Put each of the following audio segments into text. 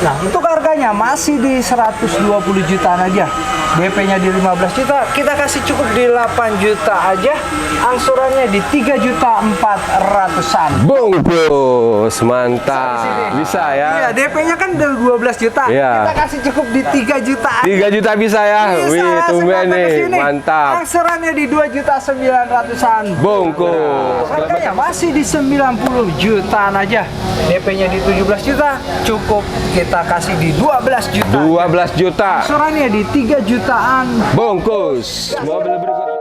Nah, untuk harganya masih di 120 jutaan aja. DP-nya di 15 juta, kita kasih cukup di 8 juta aja. Angsurannya di 3.400.000-an. Bungkus, mantap. Bisa ya? Iya, DP-nya kan udah 12 juta. Iya. Kita kasih cukup di 3 juta. 3 juta bisa ya? Bisa, Wih, tumben nih. kesini. Mantap. Angsurannya di 2.900.000-an. Bungkus. Harganya masih di 90 jutaan aja. DP-nya di 17 juta, cukup kita kasih di 12 juta. 12 juta. Angsurannya di 3 jutaan. Bungkus. Mobil berikutnya.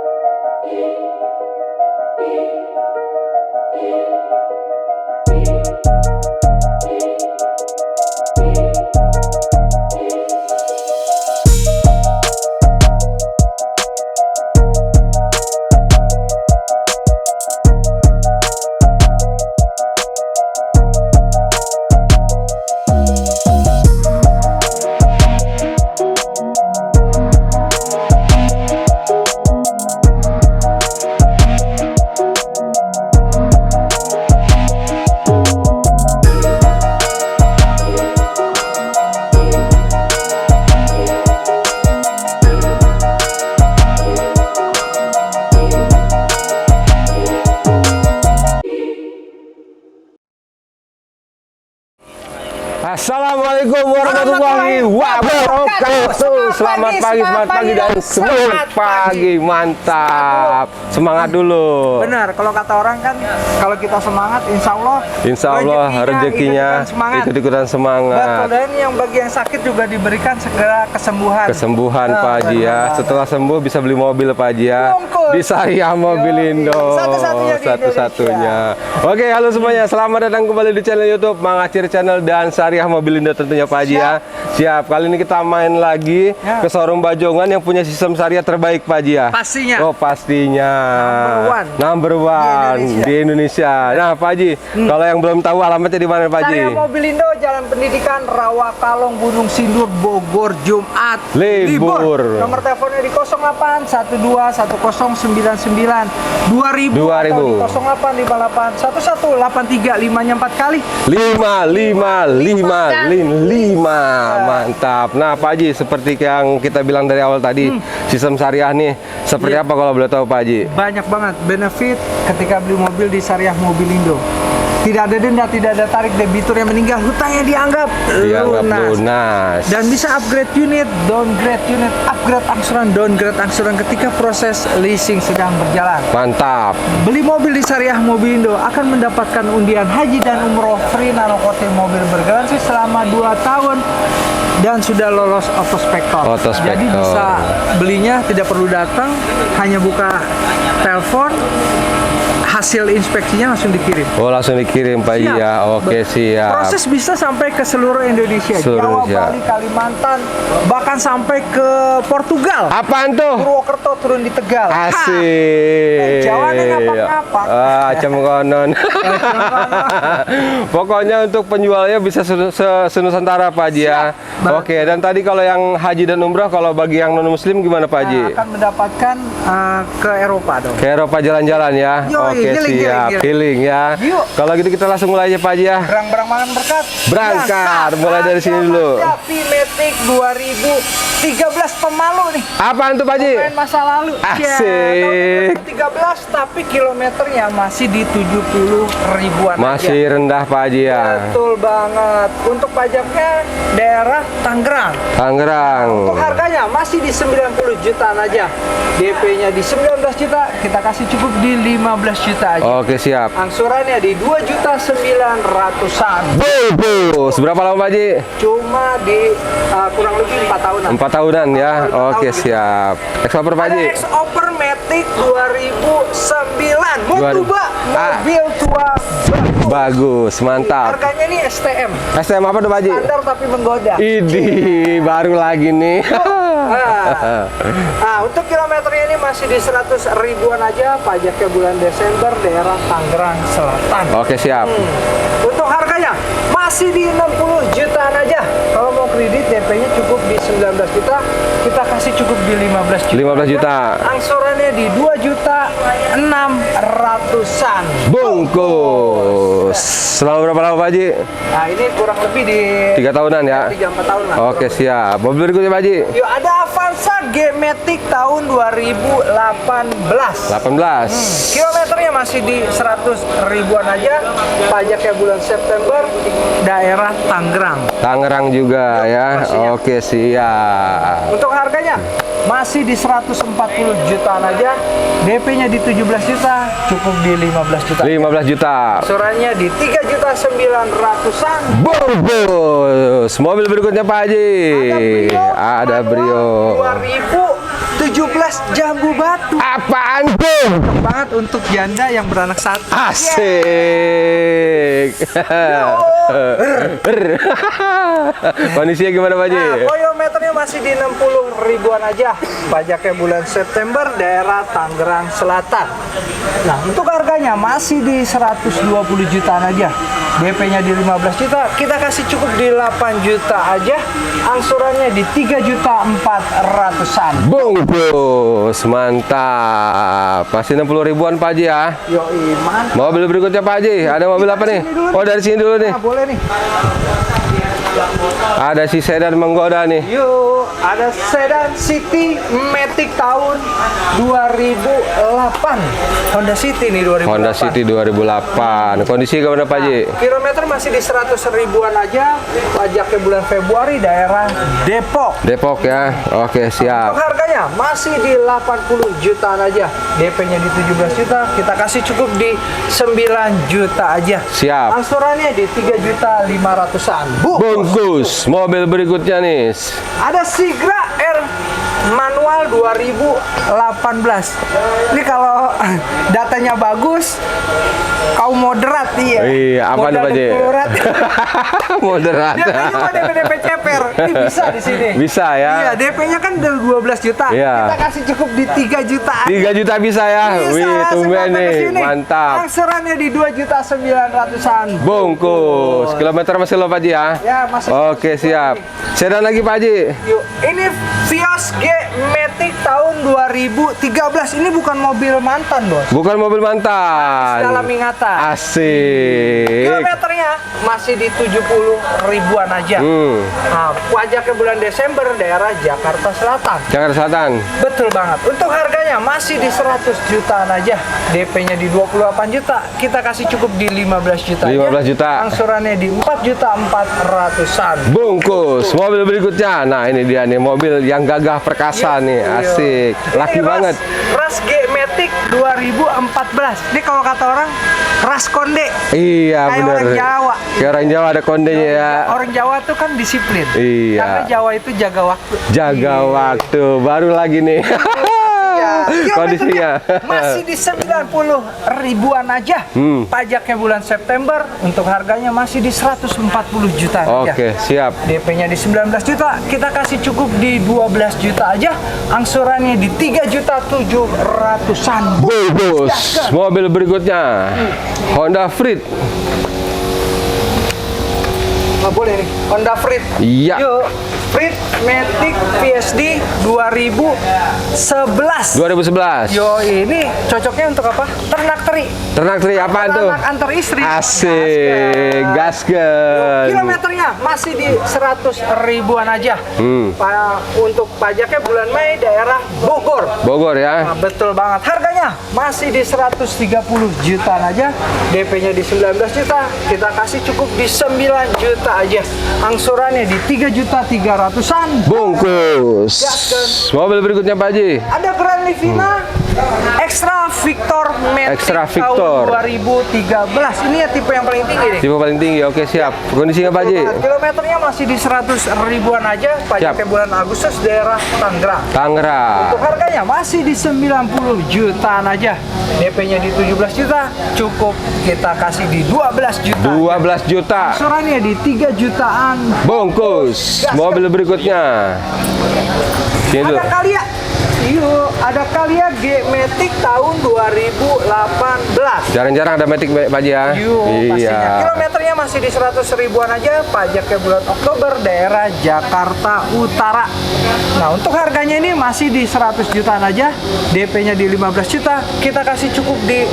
Assalamualaikum warahmatullahi wabarakatuh. Selamat pagi dan semangat pagi. Mantap. Semangat dulu. Benar, kalau kata orang kan, kalau kita semangat, insya Allah rezekinya ikut-ikutan Betul, semangat. dan yang bagi yang sakit juga diberikan segera kesembuhan. Kesembuhan Pak Haji ya. Setelah sembuh bisa beli mobil Pak Haji ya. Bungkus. Di Syariah Mobilindo. Satu-satunya di Satu-satunya. Oke, halo semuanya. Selamat datang kembali di channel YouTube Mang Acir Channel dan Syariah Mobilindo tentunya Pak Haji ya. Siap. Kali ini kita main lagi ke showroom Bajongan yang punya sistem Syariah terbaik Pak Haji ya. Pastinya. Oh, pastinya. Number one di Indonesia. Nah, Pak Haji, kalau yang belum tahu alamatnya di mana Pak Haji? Syariah Mobilindo, Jalan Pendidikan, Rawa Kalong, Gunung Sindur, Bogor, Jumat Libur. Nomor teleponnya di 08 12 1099 2000 atau di 08 58 11 83 5-nya 4 kali. 5. Mantap. Nah, Pak Haji, seperti yang kita bilang dari awal tadi, sistem Syariah nih seperti apa kalau boleh tahu Pak Haji? Banyak banget benefit ketika beli mobil di Syariah Mobilindo. Tidak ada denda, tidak ada tarik debitur yang meninggal, hutangnya dianggap lunas. Dan bisa upgrade unit, downgrade unit, upgrade angsuran, downgrade angsuran ketika proses leasing sedang berjalan. Mantap. Beli mobil di Syariah Mobilindo akan mendapatkan undian haji dan umroh free nanocoating mobil bergaransi selama 2 tahun dan sudah lolos otospektor. Jadi bisa belinya tidak perlu datang, hanya buka telepon, hasil inspeksinya langsung dikirim. Oh, langsung dikirim Pak Haji ya. Oke, siap. Proses bisa sampai ke seluruh Indonesia, Jawa, Bali, Kalimantan, bahkan sampai ke Portugal. Apaan tuh? Purwokerto turun di Tegal. Asik. Jawa ngapak-ngapak. Cem konon. Pokoknya untuk penjualnya bisa se-Nusantara Pak Haji ya. Oke, dan tadi kalau yang haji dan umrah, kalau bagi yang non muslim gimana Pak Haji? Akan mendapatkan ke Eropa dong. Ke Eropa jalan-jalan ya. Oke, siap. Healing ya. Kalau gitu kita langsung mulai aja Pak Haji ya. Berang-berang makan berkat. Berangkat. Mulai dari sini dulu. Matic 2013 pemalu nih. Apaan tuh Pak Haji? Main masa lalu. Asik. 2013 tapi kilometernya masih di 70 ribuan. Masih aja. rendah Pak Haji ya. Betul banget. Untuk pajaknya daerah Tangerang. Untuk harganya masih di 90 jutaan aja. DP-nya di 19 juta, kita kasih cukup di 15 juta aja. Oke, siap. Angsurannya di 2.900.000-an. Bungkus. Berapa lama Pak Haji? Cuma di kurang lebih 4 tahunan. 4 tahunan ya. Oke, siap. X-Over Pak Haji. Ada X-Over Matic 2009. Motuba, mobil tua bagus, mantap. Harganya nih STM. STM apa tuh Pak Haji? Standar tapi menggoda. Idih, baru lagi nih. Untuk kilometernya ini masih di 100 ribuan aja. Pajaknya bulan Desember, daerah Tangerang Selatan. Oke, siap. Untuk harganya masih di 60 jutaan aja. Kalau mau kredit DP-nya cukup di 19 juta, kita kasih cukup di 15 juta. 15 juta. Angsurannya di 2.600.000-an. Bungkus. Selama berapa lama Pak Haji? Nah, ini kurang lebih di 3 tahunan ya? 3-4 tahun lah. Oke, siap. Mobil berikutnya Pak Haji? Yuk, ada Avanza G-Matic tahun 2018. 18. Kilometernya masih di 100 ribuan aja. Pajaknya bulan September, daerah Tangerang. Tangerang juga ya. pastinya. Oke, siap. Untuk harganya masih di 140 jutaan aja. DP-nya di 17 juta, cukup di 15 juta. 15 juta. Angsurannya di 3.900.000-an. Bungkus. Mobil berikutnya Pak Haji. Ada Brio. 2017 Jambu Batu. Apaan tuh? Cocok banget untuk janda yang beranak satu. Asik. Kondisinya gimana Pak Haji? Nah, kilometernya masih di 60 ribuan aja. Pajaknya bulan September, daerah Tangerang Selatan. Nah, untuk harganya masih di 120 jutaan aja. DP-nya di 15 juta, kita kasih cukup di 8 juta aja. Angsurannya di 3.400.000-an. Bungkus, mantap. Masih 60 ribuan Pak Haji ya. Yoi, mantap. Mobil berikutnya Pak Haji, ada mobil apa nih? Oh, dari sini dulu nih. Nah, boleh nih. Ada si sedan menggoda nih. Yuk, ada sedan City Matic tahun 2008. Honda City nih 2008. Honda City 2008. Kondisi gimana Pak Haji? Kilometer masih di 100 ribuan aja. Pajaknya bulan Februari, daerah Depok. Depok ya. Oke, siap. Untuk harganya masih di 80 jutaan aja. DP-nya di 17 juta, kita kasih cukup di 9 juta aja. Siap. Angsurannya di 3.500.000-an. Bungkus. Mobil berikutnya nih. Ada Sigra R manual 2018. Ini kalau datanya bagus, kaum moderat iya. Iya, apa nih Pak Haji? Moderat. DP-nya mah DP ceper. Ini bisa di sini. Bisa ya. Iya, DP-nya kan udah 12 juta. Iya. Kita kasih cukup di 3 juta. 3 juta bisa ya. Bisa, Wih, langsung tumben datang ke nih. sini. Mantap. Angsurannya di 2.900.000-an. Bungkus. Kilometer masih lo Pak Haji ya? Ya, masih. Oke, siap. Sedan lagi Pak Haji. Yuk, ini Vios G-Matic tahun 2013. Ini bukan mobil mantan, Bos. Bukan mobil mantan. Dalam ingatan. Asik. Kilometernya masih di 70 ribuan aja. Nah, pajaknya bulan Desember, daerah Jakarta Selatan. Jakarta Selatan. Betul banget. Untuk harganya masih di 100 jutaan aja. DP-nya di 28 juta. Kita kasih cukup di 15 juta 15 aja. juta. Angsurannya di 4.400.000-an. Bungkus. Mobil berikutnya. Nah, ini dia nih mobil yang gagah perkasa nih. Asik. Laki Ini banget. Ras G-Matic 2014. Ini kalau kata orang ras konde. Iya, Kayak bener. orang Jawa. Kayak orang Jawa ada kondenya ya. Orang Jawa tuh kan disiplin. Iya. Karena Jawa itu jaga waktu. Jaga waktu. Baru lagi nih. Iya. Kondisinya. Masih di 90 ribuan aja. Pajaknya bulan September. Untuk harganya masih di 140 juta aja. Oke, siap. DP-nya di 19 juta, kita kasih cukup di 12 juta aja. Angsurannya di 3.700.000-an. Bungkus. Mobil berikutnya. Honda Freed. Nggak boleh nih, Honda Freed. Iya. Yuk, Freed Matic PSD 2011. 2011. Yo, ini cocoknya untuk apa? Ternak teri. Ternak teri apaan tuh? Ternak antar istri. Asik. Gasken. Kilometernya masih di 100 ribuan aja. Untuk pajaknya bulan Mei, daerah Bogor. Bogor ya. Nah, betul banget. Harganya masih di 130 jutaan aja. DP-nya di 19 juta. Kita kasih cukup di 9 juta aja. Angsurannya di 3.300.000-an. Bungkus. Gasken. Mobil berikutnya Pak Haji. Ada Grand Livina Extra Victor Matic Extra Victor. tahun 2013. Ini ya tipe yang paling tinggi nih. Tipe paling tinggi. Oke, siap. Kondisinya Pak Haji. Kilometernya masih di 100 ribuan aja. Pajaknya bulan Agustus, daerah Tangerang. Tangerang. Untuk harganya masih di 90 jutaan aja. DP-nya di 17 juta. Cukup kita kasih di 12 juta. 12 juta. Angsurannya di 3 jutaan. Bungkus. Mobil berikutnya. Sini dulu. Ada Kalia. Yuk, ada Kalia Matic tahun 2018. Jarang-jarang ada Matic Pak Haji ya. Pastinya. Kilometernya masih di 100 ribuan aja, pajaknya bulan Oktober, daerah Jakarta Utara. Nah, untuk harganya ini masih di 100 jutaan aja, DP-nya di 15 juta, kita kasih cukup di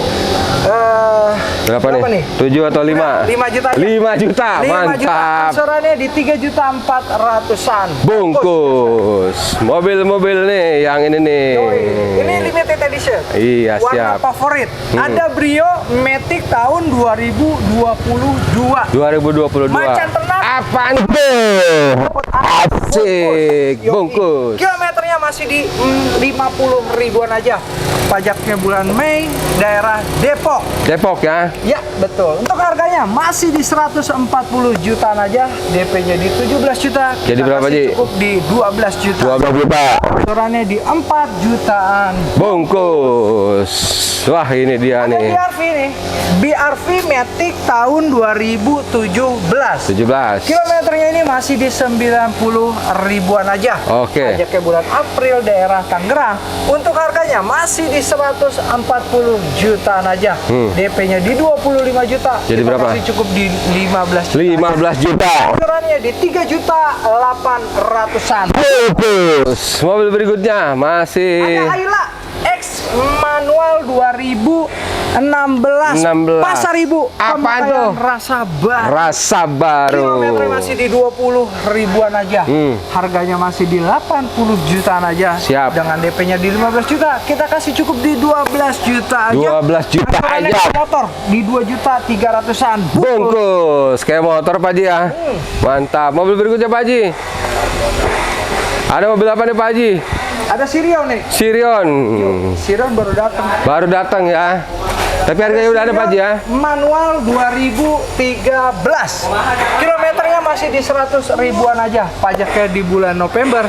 berapa nih? 7 atau 5? 5 juta aja. 5 juta, 5 juta, mantap. angsurannya di 3.400.000-an. Bungkus. Mobil-mobil nih yang ini nih. Yoi. Ini limited edition. Iya, Warna siap. favorit. Ada Brio Matic tahun 2022. 2022. Macan ternak. Apaan tuh? Asik, Yoi. bungkus. Kilometernya masih di 50 ribuan aja. Pajaknya bulan Mei, daerah Depok. Depok ya. Ya, betul. Untuk harganya masih di 140 jutaan aja, DP-nya di 17 juta. Jadi Kita berapa, kasih Ji? cukup di 12 juta. 12 juta. Angsurannya di 4 jutaan. Bungkus. Wah, ini dia Ada nih. BRV nih. BRV Matic tahun 2017. 17. Kilometernya ini masih di 90 ribuan aja. Oke. Pajaknya bulan April, daerah Tangerang. Untuk harganya masih di 140 jutaan aja. DP-nya di 25 juta. Jadi Kita berapa? kasih cukup di 15 juta. 15 juta. Angsurannya di 3 juta 800-an. Bungkus. Mobil berikutnya masih Ada Ayla X manual 2016. 16. Pasar Ibu. Apaan tuh? Pemakaian rasa baru. rasa baru. Kilometer masih di 20 ribuan aja. Harganya masih di 80 jutaan aja. Siap. Dengan DP-nya di 15 juta, kita kasih cukup di 12 juta aja. 12 juta Angsurannya aja. ke motor di 2 juta 300-an. Bungkus. Kayak motor Pak Haji ya. Mantap. Mobil berikutnya Pak Haji. Ada mobil apa nih Pak Haji? Ada Sirion nih. Sirion. Sirion baru datang. Baru datang ya. Tapi harganya udah ada Pak Haji ya. Manual 2013. Kilometernya masih di 100 ribuan aja. Pajaknya di bulan November.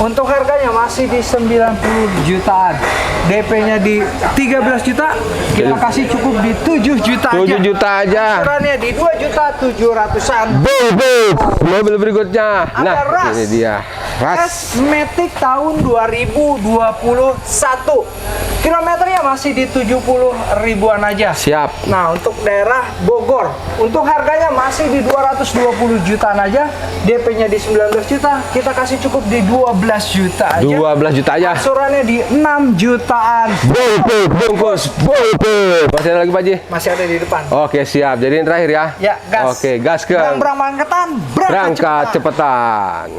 Untuk harganya masih di 90 jutaan. DP-nya di 13 juta. Kita kasih cukup di 7 juta aja. 7 juta aja. Angsurannya di 2 juta 700-an. Bungkus. Mobil berikutnya. Ada Nah, Ras. ini dia. Ras. S-Matic tahun 2021. Kilometernya masih di 70 ribuan aja. Siap. Nah, untuk daerah Bogor, untuk harganya masih di 220 jutaan aja, DP-nya di 19 juta, kita kasih cukup di 12 juta aja. 12 juta aja. Angsurannya di 6 jutaan. Bungkus, bungkus, bungkus. Masih ada lagi Pak Haji? Masih ada di depan. Oke, siap. Jadi yang terakhir ya. Ya, gas. Oke, gas ke Berang-berang mangketan, berangkat cepetan.